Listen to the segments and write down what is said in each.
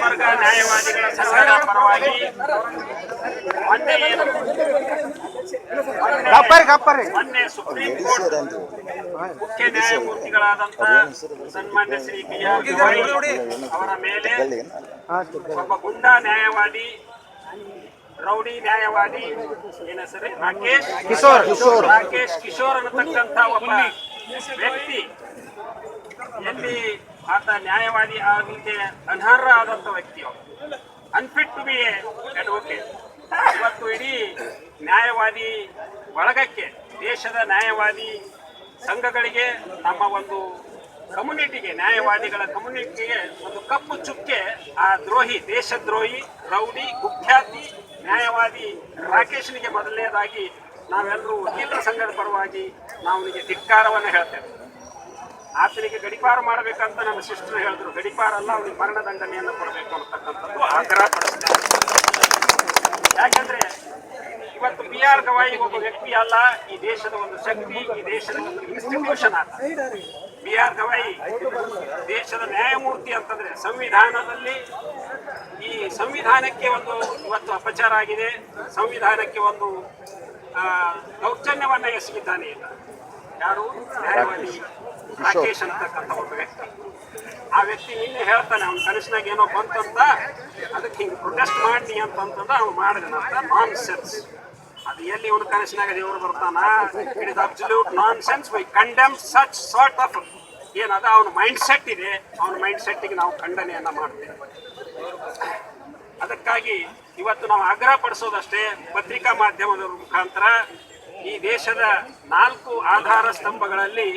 ವರ್ಗ ನ್ಯಾಯವಾದಿಗಳ ಸಂಘದ ಪರವಾಗಿ ಮೊನ್ನೆ ಸುಪ್ರೀಂ ಕೋರ್ಟ್ ಮುಖ್ಯ ನ್ಯಾಯಮೂರ್ತಿಗಳಾದಂತ ಸನ್ಮಾನ್ಯ ಶ್ರೀ BR ಗವಾಯಿ ಅವರ ಮೇಲೆ ಒಬ್ಬ ಗುಂಡಾ ನ್ಯಾಯವಾದಿ, ರೌಡಿ ನ್ಯಾಯವಾದಿ, ಏನ ಹೆಸರು ರಾಕೇಶ್ ಕಿಶೋರ್ ಅನ್ನತಕ್ಕಂಥ ಒಬ್ಬ ವ್ಯಕ್ತಿ ಎಲ್ಲಿ ಆತ ನ್ಯಾಯವಾದಿ ಆಗಲಿಕ್ಕೆ ಅನರ್ಹ ಆದಂಥ ವ್ಯಕ್ತಿ, ಅನ್ಫಿಟ್ ಟು ಬಿ ಅಡ್ವೊಕೇಟ್. ಇವತ್ತು ಇಡೀ ನ್ಯಾಯವಾದಿ ಬಳಗಕ್ಕೆ, ದೇಶದ ನ್ಯಾಯವಾದಿ ಸಂಘಗಳಿಗೆ, ನಮ್ಮ ಒಂದು ಕಮ್ಯುನಿಟಿಗೆ, ನ್ಯಾಯವಾದಿಗಳ ಕಮ್ಯುನಿಟಿಗೆ ಒಂದು ಕಪ್ಪು ಚುಕ್ಕೆ ಆ ದ್ರೋಹಿ, ದೇಶದ್ರೋಹಿ, ರೌಡಿ, ಕುಖ್ಯಾತಿ ನ್ಯಾಯವಾದಿ ರಾಕೇಶ್ನಿಗೆ ಮೊದಲನೇದಾಗಿ ನಾವೆಲ್ಲರೂ ವಕೀಲರ ಸಂಘದ ಪರವಾಗಿ ನಾವು ಅವನಿಗೆ ಧಿಕ್ಕಾರವನ್ನು ಹೇಳ್ತೇವೆ. ಆತನಿಗೆ ಗಡಿಪಾರು ಮಾಡಬೇಕಂತ ನಮ್ಮ ಸಿಸ್ಟರ್ ಹೇಳಿದ್ರು. ಗಡಿಪಾರ ಅಲ್ಲ, ಅವನಿಗೆ ಮರಣದಂಡನೆಯನ್ನು ಕೊಡಬೇಕು ಅನ್ನತಕ್ಕಂಥದ್ದು ಆಗ್ರಹ ಪಡಿಸ್ತೇವೆ. ಯಾಕೆಂದ್ರೆ ಇವತ್ತು BR ಗವಾಯಿ ಒಬ್ಬ ವ್ಯಕ್ತಿ ಅಲ್ಲ, ಈ ದೇಶದ ಒಂದು ಶಕ್ತಿ, ಈ ದೇಶದ ಒಂದು ಇನ್ಸ್ಟಿಟ್ಯೂಷನ್ ಆತ. BR ಗವಾಯಿ ದೇಶದ ನ್ಯಾಯಮೂರ್ತಿ ಅಂತಂದ್ರೆ ಸಂವಿಧಾನದಲ್ಲಿ, ಈ ಸಂವಿಧಾನಕ್ಕೆ ಒಂದು ಇವತ್ತು ಅಪಚಾರ ಆಗಿದೆ, ಸಂವಿಧಾನಕ್ಕೆ ಒಂದು ದೌರ್ಜನ್ಯವನ್ನ ಎಸಗಿದ್ದಾನೆ. ಯಾರು? ನ್ಯಾಯವಾದಿ ರಾಕೇಶ್ ಅಂತಕ್ಕಂಥ ಒಬ್ಬ ವ್ಯಕ್ತಿ. ಆ ವ್ಯಕ್ತಿ ನಿನ್ನೆ ಹೇಳ್ತಾನೆ, ಅವ್ನ ಕನಸಿನಾಗ ಏನೋ ಬಂತಂತ, ಅದಕ್ಕೆ ಹಿಂಗೆ ಪ್ರೊಟೆಸ್ಟ್ ಮಾಡಿ ಅಂತಂತಂದ ಅವ್ನು ಮಾಡಿದನಂತ. ನಾನ್ ಸೆನ್ಸ್. ಅದು ಎಲ್ಲಿ ಇವನು ಕನಸಿನಾಗ ದೇವರು ಬರ್ತಾನ? It is absolute nonsense. We condemn such sort of ಏನದ ಅವನ ಮೈಂಡ್ ಸೆಟ್ ಇದೆ, ಅವನ ಮೈಂಡ್ ಸೆಟ್ಟಿಗೆ ನಾವು ಖಂಡನೆಯನ್ನ ಮಾಡ್ತೇವೆ. ಅದಕ್ಕಾಗಿ ಇವತ್ತು ನಾವು ಆಗ್ರಹ ಪಡಿಸೋದಷ್ಟೇ, ಪತ್ರಿಕಾ ಮಾಧ್ಯಮದ ಮುಖಾಂತರ ಈ ದೇಶದ 4 ಆಧಾರ ಸ್ತಂಭಗಳಲ್ಲಿ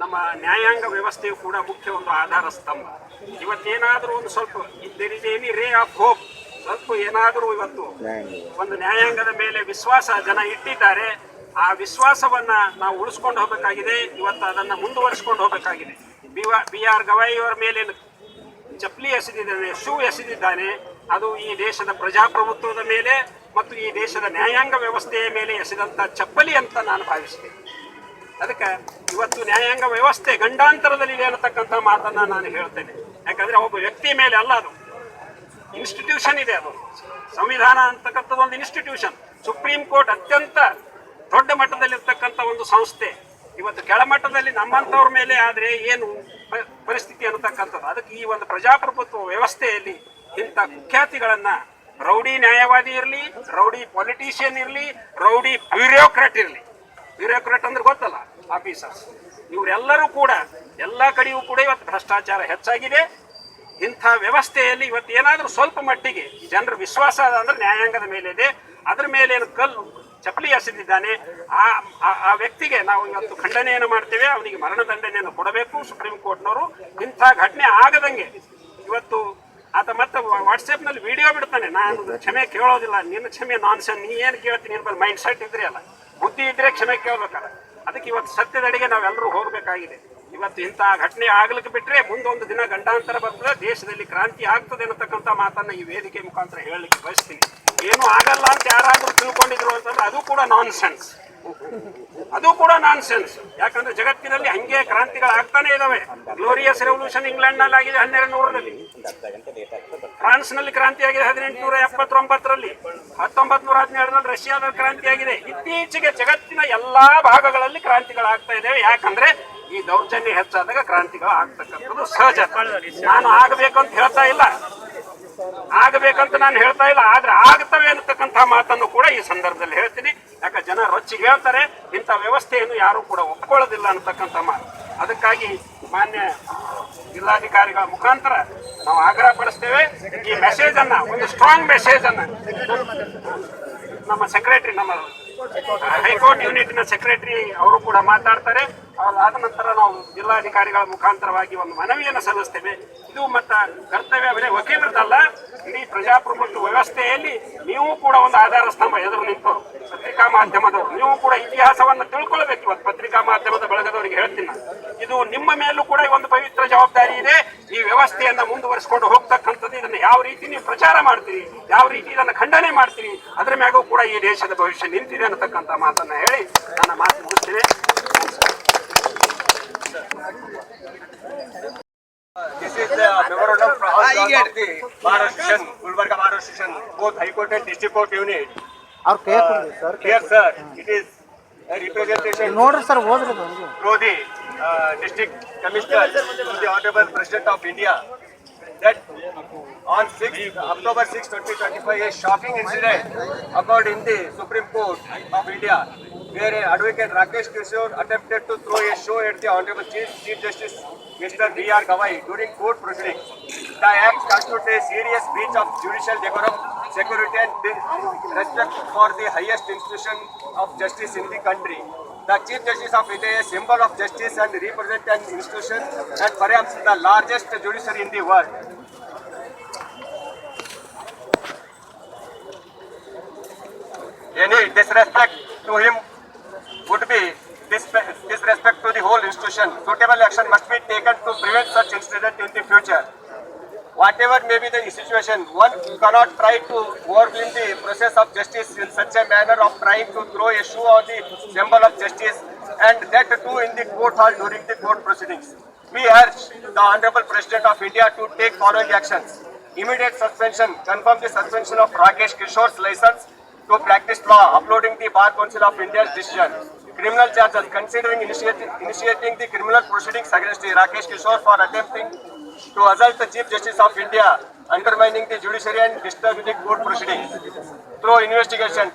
ನಮ್ಮ ನ್ಯಾಯಾಂಗ ವ್ಯವಸ್ಥೆಯು ಕೂಡ ಮುಖ್ಯ ಒಂದು ಆಧಾರ ಸ್ತಂಭ. ಇವತ್ತೇನಾದರೂ ಒಂದು ಸ್ವಲ್ಪ there is any ray of hope, ಸ್ವಲ್ಪ ಏನಾದರೂ ಇವತ್ತು ಒಂದು ನ್ಯಾಯಾಂಗದ ಮೇಲೆ ವಿಶ್ವಾಸ ಜನ ಇಟ್ಟಿದ್ದಾರೆ. ಆ ವಿಶ್ವಾಸವನ್ನ ನಾವು ಉಳಿಸ್ಕೊಂಡು ಹೋಗಬೇಕಾಗಿದೆ. ಇವತ್ತು ಅದನ್ನು ಮುಂದುವರಿಸ್ಕೊಂಡು ಹೋಗಬೇಕಾಗಿದೆ. BR ಗವಾಯಿಯವರ ಮೇಲೆ ಚಪ್ಪಲಿ ಎಸೆದಿದ್ದಾನೆ, ಶೂ ಎಸೆದಿದ್ದಾನೆ. ಅದು ಈ ದೇಶದ ಪ್ರಜಾಪ್ರಭುತ್ವದ ಮೇಲೆ ಮತ್ತು ಈ ದೇಶದ ನ್ಯಾಯಾಂಗ ವ್ಯವಸ್ಥೆಯ ಮೇಲೆ ಎಸೆದಂಥ ಚಪ್ಪಲಿ ಅಂತ ನಾನು ಭಾವಿಸ್ತೇನೆ. ಅದಕ್ಕೆ ಇವತ್ತು ನ್ಯಾಯಾಂಗ ವ್ಯವಸ್ಥೆ ಗಂಡಾಂತರದಲ್ಲಿದೆ ಅನ್ನತಕ್ಕಂಥ ಮಾತನ್ನ ನಾನು ಹೇಳ್ತೇನೆ. ಯಾಕಂದ್ರೆ ಒಬ್ಬ ವ್ಯಕ್ತಿ ಮೇಲೆ ಅಲ್ಲ, ಅದು ಇನ್ಸ್ಟಿಟ್ಯೂಷನ್ ಇದೆ. ಅದು ಸಂವಿಧಾನ ಅಂತಕ್ಕಂಥದ್ದು ಒಂದು ಇನ್ಸ್ಟಿಟ್ಯೂಷನ್. ಸುಪ್ರೀಂ ಕೋರ್ಟ್ ಅತ್ಯಂತ ದೊಡ್ಡ ಮಟ್ಟದಲ್ಲಿರ್ತಕ್ಕಂಥ ಒಂದು ಸಂಸ್ಥೆ. ಇವತ್ತು ಕೆಳಮಟ್ಟದಲ್ಲಿ ನಮ್ಮಂಥವ್ರ ಮೇಲೆ ಆದರೆ ಏನು ಪರಿಸ್ಥಿತಿ ಅನ್ನತಕ್ಕಂಥದ್ದು. ಅದಕ್ಕೆ ಈ ಒಂದು ಪ್ರಜಾಪ್ರಭುತ್ವ ವ್ಯವಸ್ಥೆಯಲ್ಲಿ ಇಂಥ ಕುಖ್ಯಾತಿಗಳನ್ನ, ರೌಡಿ ನ್ಯಾಯವಾದಿ ಇರಲಿ, ರೌಡಿ ಪೊಲಿಟಿಷಿಯನ್ ಇರಲಿ, ರೌಡಿ ಬ್ಯೂರೋಕ್ರಾಟ್ ಇರಲಿ, ಬ್ಯೂರೋಕ್ರಾಟ್ ಅಂದ್ರೆ ಗೊತ್ತಲ್ಲ, ಆಫೀಸರ್ಸ್, ಇವರೆಲ್ಲರೂ ಕೂಡ ಎಲ್ಲ ಕಡೆಯೂ ಕೂಡ ಇವತ್ತು ಭ್ರಷ್ಟಾಚಾರ ಹೆಚ್ಚಾಗಿದೆ. ಇಂಥ ವ್ಯವಸ್ಥೆಯಲ್ಲಿ ಇವತ್ತು ಏನಾದರೂ ಸ್ವಲ್ಪ ಮಟ್ಟಿಗೆ ಜನರ ವಿಶ್ವಾಸ ಅಂದ್ರೆ ನ್ಯಾಯಾಂಗದ ಮೇಲೆ ಇದೆ. ಅದರ ಮೇಲೆ ಏನು ಕಲ್ಲು ಚಪ್ಪಲಿ ಎಸೆದಿದ್ದಾನೆ, ಆ ವ್ಯಕ್ತಿಗೆ ನಾವು ಇವತ್ತು ಖಂಡನೆಯನ್ನು ಮಾಡ್ತೇವೆ. ಅವನಿಗೆ ಮರಣದಂಡನೆಯನ್ನು ಕೊಡಬೇಕು ಸುಪ್ರೀಂ ಕೋರ್ಟ್ನವರು. ಇಂಥ ಘಟನೆ ಆಗದಂಗೆ ಇವತ್ತು ಆತ ಮತ್ತೆ ವಾಟ್ಸಪ್ನಲ್ಲಿ ವಿಡಿಯೋ ಬಿಡ್ತಾನೆ, ನಾನು ಕ್ಷಮೆ ಕೇಳೋದಿಲ್ಲ, ನಿನ್ನ ಕ್ಷಮೆ ನಾನ್ಸೆನ್ಸ್, ನೀ ಏನು ಕೇಳ್ತೀನಿ, ನಿನ್ನ ಮೈಂಡ್ ಸೆಟ್ ಇದ್ರೆ ಅಲ್ಲ, ಬುದ್ಧಿ ಇದ್ರೆ ಕ್ಷಮೆ ಕೇಳಬೇಕಲ್ಲ. ಅದಕ್ಕೆ ಇವತ್ತು ಸತ್ಯದಡಿಗೆ ನಾವೆಲ್ಲರೂ ಹೋಗಬೇಕಾಗಿದೆ. ಇವತ್ತು ಇಂಥ ಘಟನೆ ಆಗ್ಲಿಕ್ಕೆ ಬಿಟ್ಟರೆ ಮುಂದೊಂದು ದಿನ ಗಂಡಾಂತರ ಬರ್ತದೆ, ದೇಶದಲ್ಲಿ ಕ್ರಾಂತಿ ಆಗ್ತದೆ ಅನ್ನತಕ್ಕಂಥ ಮಾತನ್ನು ಈ ವೇದಿಕೆ ಮುಖಾಂತರ ಹೇಳಲಿಕ್ಕೆ ಬಯಸ್ತೀನಿ. ಏನೂ ಆಗಲ್ಲ ಅಂತ ಯಾರಾದರೂ ತಿಳ್ಕೊಂಡಿದ್ರು ಅಂತಂದ್ರೆ ಅದು ಕೂಡ ನಾನ್ ಸೆನ್ಸ್, ಅದು ಕೂಡ ನಾನ್ ಸೆನ್ಸ್. ಯಾಕಂದ್ರೆ ಜಗತ್ತಿನಲ್ಲಿ ಹಂಗೆ ಕ್ರಾಂತಿಗಳಾಗ್ತಾನೆ ಇದಾವೆ. ಗ್ಲೋರಿಯಸ್ ರೆವಲ್ಯೂಷನ್ ಇಂಗ್ಲೆಂಡ್ನಲ್ಲಿ ಆಗಿದೆ 1200ರಲ್ಲಿ, ಫ್ರಾನ್ಸ್ನಲ್ಲಿ ಕ್ರಾಂತಿ ಆಗಿದೆ 1879ರಲ್ಲಿ, 1917ರಲ್ಲಿ ರಷ್ಯಾದಲ್ಲಿ ಕ್ರಾಂತಿ ಆಗಿದೆ. ಇತ್ತೀಚೆಗೆ ಜಗತ್ತಿನ ಎಲ್ಲಾ ಭಾಗಗಳಲ್ಲಿ ಕ್ರಾಂತಿಗಳಾಗ್ತಾ ಇದ್ದಾವೆ. ಯಾಕಂದ್ರೆ ಈ ದೌರ್ಜನ್ಯ ಹೆಚ್ಚಾದಾಗ ಕ್ರಾಂತಿಗಳು ಆಗ್ತಕ್ಕಂಥದ್ದು ಸಹಜ. ನಾನು ಆಗಬೇಕಂತ ಹೇಳ್ತಾ ಇಲ್ಲ, ಆಗಬೇಕಂತ ನಾನು ಹೇಳ್ತಾ ಇಲ್ಲ, ಆದ್ರೆ ಆಗ್ತವೆ ಅನ್ನತಕ್ಕಂಥ ಮಾತನ್ನು ಕೂಡ ಈ ಸಂದರ್ಭದಲ್ಲಿ ಹೇಳ್ತೀನಿ. ಯಾಕೆ ಜನ ರೊಚ್ಚಿಗೆ ಹೇಳ್ತಾರೆ, ಇಂಥ ವ್ಯವಸ್ಥೆಯನ್ನು ಯಾರು ಕೂಡ ಒಪ್ಕೊಳ್ಳೋದಿಲ್ಲ ಅನ್ನತಕ್ಕಂಥ ಮಾತು. ಅದಕ್ಕಾಗಿ ಮಾನ್ಯ ಜಿಲ್ಲಾಧಿಕಾರಿಗಳ ಮುಖಾಂತರ ನಾವು ಆಗ್ರಹ ಪಡಿಸ್ತೇವೆ. ಈ ಮೆಸೇಜ್ ಅನ್ನ, ಒಂದು ಸ್ಟ್ರಾಂಗ್ ಮೆಸೇಜ್ ಅನ್ನ ನಮ್ಮ ಸೆಕ್ರೆಟರಿ, ನಮ್ಮ ಹೈಕೋರ್ಟ್ ಯೂನಿಟ್ನ ಸೆಕ್ರೆಟರಿ ಅವರು ಕೂಡ ಮಾತಾಡ್ತಾರೆ. ಅದಾದ ನಂತರ ನಾವು ಜಿಲ್ಲಾಧಿಕಾರಿಗಳ ಮುಖಾಂತರವಾಗಿ ಒಂದು ಮನವಿಯನ್ನು ಸಲ್ಲಿಸ್ತೇವೆ. ಇದು ಮತ್ತ ಕರ್ತವ್ಯ ಬರೀ ವಕೀಲರದಲ್ಲ, ಇಡೀ ಪ್ರಜಾಪ್ರಭುತ್ವ ವ್ಯವಸ್ಥೆಯಲ್ಲಿ ನೀವು ಕೂಡ ಒಂದು ಆಧಾರ ಸ್ತಂಭ ಎದುರು ನಿಂತವರು, ಪತ್ರಿಕಾ ಮಾಧ್ಯಮದವರು, ನೀವು ಕೂಡ ಇತಿಹಾಸವನ್ನು ತಿಳ್ಕೊಳ್ಬೇಕು. ಇವತ್ತು ಪತ್ರಿಕಾ ಮಾಧ್ಯಮದ ಬಳಗದವರಿಗೆ ಹೇಳ್ತೀನಿ, ಇದು ನಿಮ್ಮ ಮೇಲೂ ಕೂಡ ಒಂದು ಪವಿತ್ರ ಜವಾಬ್ದಾರಿ ಇದೆ. ಈ ವ್ಯವಸ್ಥೆಯನ್ನ ಮುಂದುವರಿಸಿಕೊಂಡು ಹೋಗ್ತಕ್ಕಂಥದ್ದು, ಇದನ್ನು ಯಾವ ರೀತಿ ನೀವು ಪ್ರಚಾರ ಮಾಡ್ತೀರಿ, ಯಾವ ರೀತಿ ಇದನ್ನು ಖಂಡನೆ ಮಾಡ್ತೀರಿ, ಅದರ ಮ್ಯಾಗೂ ಕೂಡ ಈ ದೇಶದ ಭವಿಷ್ಯ ನಿಂತಿದೆ ಅನ್ನತಕ್ಕಂಥ ಮಾತನ್ನ ಹೇಳಿ ನನ್ನ ಮಾತು ಮುಗಿಸ್ತೇನೆ. This is the memorandum from because of the bar association, Gulbarga bar association, both High Court and District Court unit. ಅವ್ರು ಕೈ ಕೊಡ್ರಿ sir. Here, sir, it is a representation ನೋಡ್ರಿ ಸರ್ ಹೋದ್ರಿ ಬಂದು. through the District Commissioner to the Honorable President of India that on October 6, 2025, a shocking incident occurred in the Supreme Court of India, where Advocate Rakesh Kishore attempted to throw a show at the Honorable Chief Justice Mr. B.R. Gawai during court proceedings. The act constitutes a serious breach of judicial decorum, security and respect for the highest institution of justice in the country. The Chief Justice of India is a symbol of justice and represents an institution and perhaps the largest judiciary in the world. Any disrespect to him would be disrespect to the whole institution. Suitable action must be taken to prevent such incident in the future. Whatever may be the situation, one cannot try to overwhelm the process of justice in such a manner of trying to throw a shoe on the symbol of justice, and that too in the court hall during the court proceedings. We urge the Honorable President of India to take following actions. Immediate suspension, confirm the suspension of Rakesh Kishore's license to practice law, uploading the Bar Council of India's decision. Criminal charges, considering initiating the criminal proceedings against Rakesh Kishore for attempting to assault the Chief Justice of India, undermining the judiciary and disturbing the court proceedings. Through investigation,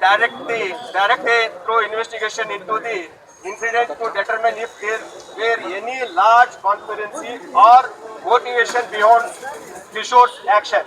through investigation into the incident to determine if there were any large conspiracy or motivation beyond Kishore's action.